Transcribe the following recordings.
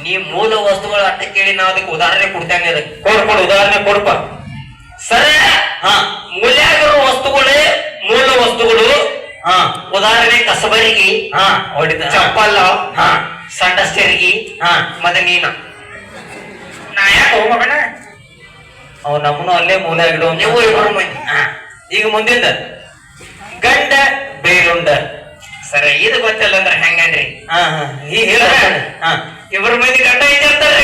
ನೀ ಮೂಲ ವಸ್ತುಗಳು ಅರ್ಥ ಕೇಳಿ ನಾವು ಅದಕ್ಕೆ ಉದಾಹರಣೆ ಕೊಡ್ತೇನೆ. ಅದಕ್ಕೆ ಕೊಡು ಉದಾಹರಣೆ ಕೊಡಪ್ಪ. ಸರ ಹಾ ಮೂಲ್ಯಾಗಿರೋ ವಸ್ತುಗಳೇ ಮೂಲ ವಸ್ತುಗಳು. ಹಾ ಉದಾಹರಣೆ ಕಸಬರಿಗೆ, ಹಾ ಹೊಡಿತ ಚಪ್ಪಲ್ಲ, ಹಾ ಸಂಡಸ್ಟರಿಗೆ, ಹಾ ಮತ್ತೆ ನೀನ ನಾ ಯಾಕೆ ಹೋಗೋಣ. ಅವ್ ನಮ್ಮನು ಅಲ್ಲೇ ಮೂಲ ಇಡು. ನೀವು ಇಬ್ಬರು ಮಂದಿ. ಈಗ ಮುಂದಿಂದ ಗಂಡ ಬೇರುಂಡ. ಸರ ಇದು ಗೊತ್ತಿಲ್ಲ ಅಂದ್ರೆ ಹೆಂಗನ್ರಿ? ಹಾ ಹಾ ಈಗ ಹೇಳ. ಹಾ ಇಬ್ಬರು ಮಂದಿ ಗಂಡ ಐತಿ ಅಂತಾರೆ.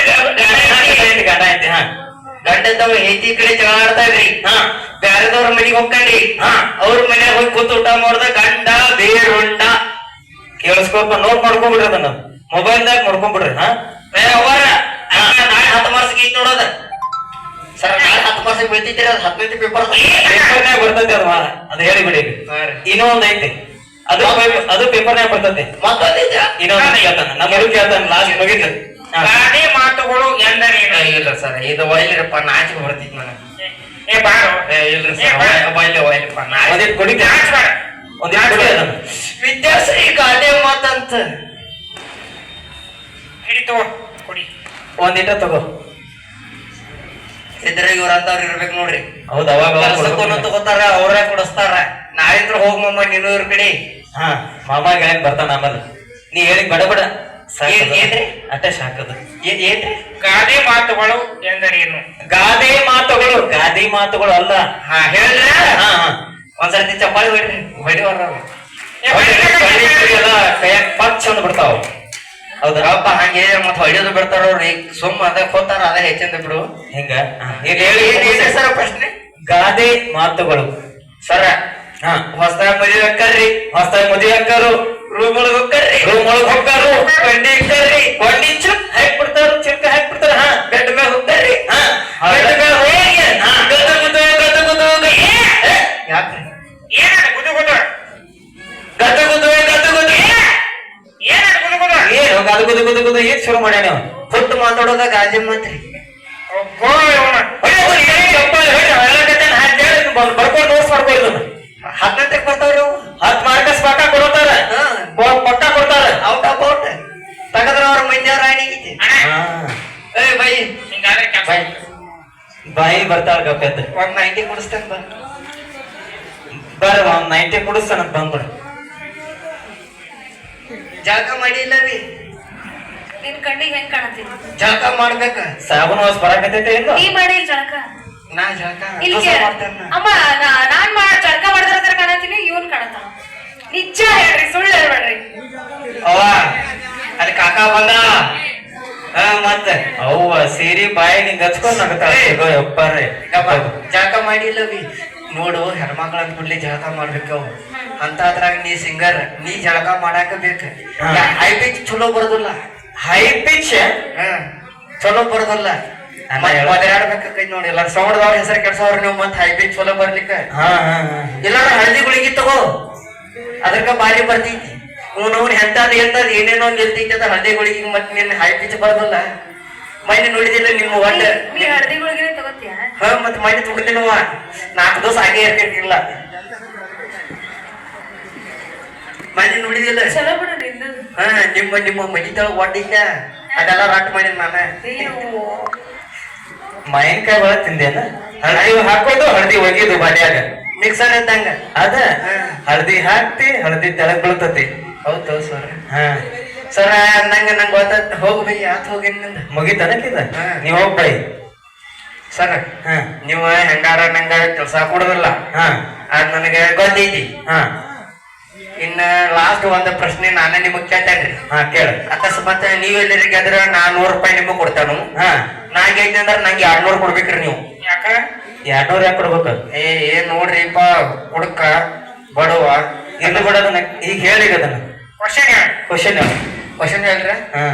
ಗಂಡ ಐತಿ. ಹಾ ಗಂಡದವ್ರು ಹೆಂಡತಿ ಕಡೆ ಜಗಳ ಆಡ್ತಾ ಇದ್ರಿ. ಹಾ ಬ್ಯಾರದವ್ರ ಮನೆಗೆ ಹೋಗ್ಕಂಡ್ರಿ. ಹಾ ಅವ್ರ ಮನ್ಯಾಗ ಹೋಗಿ ಕೂತು ಊಟ ಮಾಡ್ದ ಗಂಡ ಬೇರುಂಡ. ಕೇಳಿಸ್ಕೊಲ್ಪ, ನೋಟ್ ಮಾಡ್ಕೊಂಡ್ಬಿಡ್ರಿ ಅದನ್ನ ಮೊಬೈಲ್ದಾಗ ನೋಡ್ಕೊಂಡ್ಬಿಡ್ರಿ. ಹಾ ಅವರ ನಾಳೆ 10 ಮಾರ್ಕ್ಸ್ ಐತಿ ನೋಡೋದ. ಸರ್ ನಾಳೆ 10 ಮಾರ್ಕ್ಸ್ ಬೀಳ್ತಿದ್ರಿ. ಅದು 10ನೇ ಪೇಪರ್ ಪೇಪರ್ನಾಗ ಬರ್ತೈತಿ ಅದು. ಅದು ಹೇಳಿಬಿಡಿ. ಇನ್ನೊಂದ್ ಐತಿ, ಅದು ಪೇಪರ್ನಾಗ ಬರ್ತೈತಿ. ಮತ್ತೊಂದಿದ್ದ ಇನ್ನೊಂದು ಕೇಳ್ತಾನ, ನಮ್ಮ ಹುಡುಗ ಕೇಳ್ತಾನ. ಲಾಸ್ಟ್ ಮುಗಿತು. ಗಾದೆ ಮಾತುಗಳು ಎಂದರೇನು? ಇಲ್ಲ ಸರ್, ಇದು ಒಯ್ಲಿರಪ್ಪ, ನಾಚಿಕೆ ಬರ್ತಿತ್ತು ನನಗೆ. ಇಲ್ರಿ ಸರ್, ಒಯ್ಲಪ್ಪ ಒಂದಿಟ್ಟು ಕೊಡಿ. ಒಂದಿಟ್ಟು ಕೊಡಿ ಅದನ್ನ. ವಿದ್ಯಾಶ್ರೀ ಗಾದೆ ಮಾತಂತ ಹಿಡಿತು ಕೊಡಿ. ಒಂದಿಟ ತಗೋ. ಇದ್ರಾಗ ಇವ್ರ ಅಂತವ್ರು ಇರ್ಬೇಕು ನೋಡ್ರಿ. ಹೌದು, ಅವಾಗ ಕೆಲಸಕ್ಕೂ ತಗೋತಾರ, ಅವ್ರೇ ಕೊಡಿಸ್ತಾರ. ನಾಳಿದ್ರ ಹೋಗ್ಮಮ್ಮ ನೀನು ಇವ್ರ ಕಡೆ. ಹಾ ಮಾಮ ಹೇಳಕ್ ಬರ್ತಾನ ಆಮೇಲೆ. ನೀ ಹೇಳಿಕ್ ಬಡ ಏನ್ರಿ ಅಟ್ಟೆ ಸಾಕದು. ಏನ್ರಿ ಗಾದೆ ಮಾತುಗಳು ಎಂದರೇನು? ಗಾದೆ ಮಾತುಗಳು ಅಲ್ಲ. ಹಾ ಹೇಳ್ರಿ. ಹಾ ಹಾ ಒಂದ್ಸರ್ತಿ ಚಪ್ಪಾಳಿ ಹೊಡ್ರಿ. ಹೊಡಿವರ ಎಲ್ಲ ಕೈಯಾಗ ಪಚ್ ಅಂದ್ ಬಿಡ್ತಾವ. ಹೌದಪ್ಪ, ಹಂಗೆ ಮತ್ ಹೊಡಿಯೋದು ಬಿಡ್ತಾರ ಅವ್ರಿ. ಸುಮ್ಮ ಅದ ಹೋತಾರ, ಅದ ಹೆಚ್ಚಂದ ಬಿಡು. ಹಿಂಗ ಹೇಳಿ ಸರ್ ಪ್ರಶ್ನೆ. ಗಾದೆ ಮಾತುಗಳು ಸರ ಹಾ ಹೊಸದಾಗಿ ಮದುವೆ ಹಾಕರ್ರಿ. ಹೊಸದಾಗಿ ಮದುವೆ ಹಾಕಾರು, ರೂಮ್ ಒಳಗ್ ಹೋಗ್ಕರ್ರಿ. ರೂಮ್ ಒಳಗ್ ಹೋಗ್ತಾರು, ಕೊಂಡಿ ಇಡ್ತಾರ್ರಿ. ಕೊಂಡಿ ಚುಕ್ ಹಾಕ್ ಬಿಡ್ತಾರ, ಚಿಲ್ಕ ಹಾಕ್ ಬಿಡ್ತಾರ. ಹಾ ಬೆಡ್ ಮೇಲೆ ಹೋಗ್ತಾರ್ರಿ. ಹಾ ಬೆಡ್ ಮೇಲೆ ಹೋಗಿ ಗದ್ದು ಯಾಕ್ರಿ ಏನಾಗ ಗುದು ಗುದು ಏನು ಏನ್ ಶುರು ಮಾಡ್ಯಾನ? ಫುಡ್ ಮಾತಾಡೋದ ಗಾದೆ ಮಾತ್ರಿ. ಬರ್ಕೊಂಡು ನೋಟ್ಸ್ ಮಾಡ್ಕೊಳ್ಳೋದು. 10ಕ್ಕೆ ಬರ್ತಾವ್ರಿ. 10 ಮಾರ್ಕಸ್ ಪಕ್ಕ ಕೊಡ್ತಾರ, ಪಕ್ಕ ಕೊಡ್ತಾರ. ಔಟ್ ಆಫ್ ಔಟ್ ತಗದ್ರ ಅವ್ರ ಮಂದಿ ರಾಣಿಗೈತಿ. ಏ ಬೈ ಬೈ ಬಾಯಿ ಬರ್ತಾಳ ಗಪ್ಪೆದ್ದ. 190 ಕೊಡಿಸ್ತೇನೆ ಬಾ. ಬರ್ರಿ 190 ಕುಡಿಸ್ತಾನಂತ ಬಂದ್ಬಿಡ. ಜಳಕ ಮಾಡಿಲ್ಲ ರೀ. ನಿನ್ ಕಣ್ಣಿಗೆ ಹೆಂಗ್ ಕಾಣತ್ತೀನಿ? ಜಳಕ ಮಾಡ್ಬೇಕ. ಸಾಬೂನ್ ವಾಸ್ ಬರಾಕತೈತೆ ಇಲ್ಲ? ನೀ ಮಾಡಿಲ್ ಜಳಕ? ನಾ ಜಳಕ ಇಲ್ಲಿಗೆ ಅಮ್ಮ ನಾನ್ ಜಳಕ ಮಾಡಿದ್ರ ಕಾಣತೀನಿ, ಇವನ್ ಕಾಣತಾನ. ನಿಜ ಹೇಳ್ರಿ, ಸುಳ್ಳು ಹೇಳ್ಬೇಡ್ರಿ. ಅವ್ವ ಅಲ್ಲಿ ಕಾಕ ಬಂದ. ಮತ್ತೆ ಅವ್ವ ಸೀರಿ ಬಾಯಿ ನಿಂಗೆ ಹಚ್ಕೊಂಡ್ ನಗತಾಳ. ಯಪ್ಪಾರ್ರಿ ಜಳಕ ಮಾಡಿಲ್ಲ ಬಿ. ನೋಡು, ಹೆಣ್ಮಕ್ಳ ಅಂದ ಕೂಡ್ಲಿ ಜಳಕ ಮಾಡ್ಬೇಕು. ಅವು ಅಂತ ಅದ್ರಾಗ ನೀ ಸಿಂಗರ್, ನೀ ಜಳಕ ಮಾಡಾಕ ಬೇಕ. ಹೈ ಪಿಚ್ ಚಲೋ ಬರೋದಿಲ್ಲ. ಹೈ ಪಿಚ್ ಚಲೋ ಬರೋದಿಲ್ಲ. ಒದರಾಡ್ಬೇಕೈ ನೋಡಿ. ಎಲ್ಲ ಸೌಂಡ್ದವ್ರ ಹೆಸರು ಕೆಡ್ಸವ್ರ ನೀವು. ಮತ್ ಹೈ ಪಿಚ್ ಚಲೋ ಬರ್ಲಿಕ್ಕ ಇಲ್ಲ ಹಳದಿ ಗುಳಿಗಿ ತಗೋ, ಅದಕ್ಕ ಬಾರಿ ಬರ್ತೈತಿ. ಅವ್ನು ಎಂತದ್ ಏನೇನೋ ನಿಲ್ತೈತಿ ಅದ ಹಳದಿ ಗುಳಿಗಿ. ಮತ್ ನಿನ್ ಹೈ ಪಿಚ್ ಬರೋದಿಲ್ಲ. ಮೈನೆ ನೋಡಿದಿಲ್ಲ ನಿಮ್ಮ ಒಡ್ಡ ಹಳದಿಗಳಿಗೆ ತಗೋತೀಯ? ಹ ಮತ್ ಮೈನೆ ತುಡಿದಿನವ 4 ದಿವಸ ಹಾಗೆ ಇರ್ತಿರ್ಲಿಲ್ಲ. ಮೈನೆ ನೋಡಿದಿಲ್ಲ. ಚಲೋ ಬಿಡು ನಿಂದು. ಹ ನಿಮ್ಮ ಮನಿ ತಳ ಒಡ್ಡಿದ್ದ ಅದೆಲ್ಲ ರಟ್ ಮಾಡಿದ್ ನಾನ. ಮಾವಿನಕಾಯಿ ಒಳಗ್ ತಿಂದೇನ? ಹಳದಿ ಹಾಕೋದು, ಹಳದಿ ಒಗಿದು ಬಾಡ್ಯಾಗ ಮಿಕ್ಸರ್ ಇದ್ದಂಗ ಅದ. ಹಳದಿ ಹಾಕ್ತಿ, ಹಳದಿ ತೆಳಗ್ ಬೀಳ್ತತಿ. ಹೌದು ಸರ್. ಹಾ ಸರ್ ನಂಗೆ ಗೊತ್ತ. ಹೋಗ್ ಬೈ, ಆತ್ ಹೋಗೇನಿ ನಿಂದ ಮುಗಿತನಕಿದ. ನೀವ್ ಹೋಗ್ ಬೈ. ಸರ್ ಹಾ ನೀವ ಹೆಂಗಾರ ನಂಗ ಕೆಲ್ಸ ಕೊಡುದಿಲ್ಲ. ಹಾ ಅದ್ ನನಗೆ ಗೊತ್ತೈತಿ. ಹಾ ಇನ್ನ ಲಾಸ್ಟ್ ಒಂದ್ ಪ್ರಶ್ನೆ ನಾನೇ ನಿಮಗ್ ಕೇಳ್ತೇನ್ರಿ. ಹಾ ಕೇಳ. ಅಕಸ್ಮಾತ್ ನೀವ್ ಎಲ್ಲರಿಗೆ ಅದ್ರ ನಾ 100 ರೂಪಾಯಿ ನಿಮಗ್ ಕೊಡ್ತಾನು. ಹಾ ನಾ ಗೆದ್ದೆ ಅಂದ್ರ ನಂಗೆ 200 ಕೊಡ್ಬೇಕ್ರಿ ನೀವು. ಯಾಕ 200 ಯಾಕೆ ಕೊಡ್ಬೇಕು? ಏನ್ ನೋಡ್ರಿಪ್ಪ, ಹುಡುಕ ಬಡವ ಇರ್ಲಿ ಬಿಡೋದನ್ನ. ಈಗ ಹೇಳಿಗ ಅದನ್ನ ಕ್ವಶನ್ ಕ್ವಶನ್ ಕ್ವಶನ್ ಹೇಳ್ರ. ಹಾ